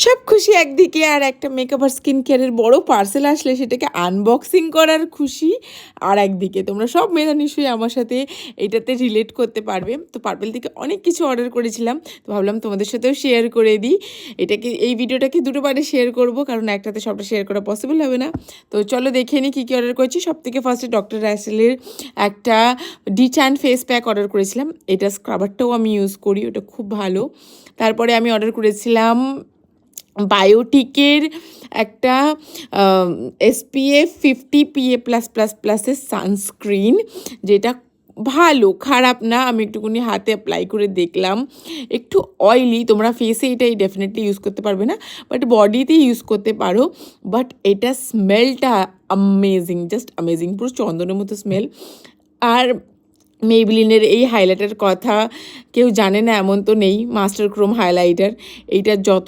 সব খুশি একদিকে, আর একটা মেকআপ আর স্কিন কেয়ারের বড় পার্সেল আসলে সেটাকে আনবক্সিং করার খুশি আর একদিকে। তোমরা সব মেয়েরা নিশ্চয়ই আমার সাথে এটাতে রিলেট করতে পারবে। তো পার্পেল থেকে অনেক কিছু অর্ডার করেছিলাম, তো ভাবলাম তোমাদের সাথেও শেয়ার করে দিই। এই ভিডিওটাকে দুটো পার্টে শেয়ার করব, কারণ একটাতে সবটা শেয়ার করা পসিবল হবে না। তো চলো দেখে নিই কী কী অর্ডার করেছি। সব থেকে ফার্স্টে ডক্টর রাসেলের একটা ডিট্যান ফেস প্যাক অর্ডার করেছিলাম। এটা স্ক্রাবারটাও আমি ইউজ করি, ওটা খুব ভালো। তারপরে আমি অর্ডার করেছিলাম বায়োটিকের একটা SPF 50 PA+++এর সানস্ক্রিন, যেটা ভালো, খারাপ না। আমি একটুখানি হাতে অ্যাপ্লাই করে দেখলাম, একটু অয়েলি, তোমরা ফেসে এটাই ডেফিনেটলি ইউজ করতে পারবে না, বাট বডিতে ইউজ করতে পারো। বাট এটা স্মেলটা অ্যামেজিং, জাস্ট অ্যামেজিং, পুরো চন্দনের মতো স্মেল। আর মেবলিনের এই হাইলাইটার কথা কেউ জানে না এমন তো নেই, মাস্টার ক্রোম হাইলাইটার। এইটা যত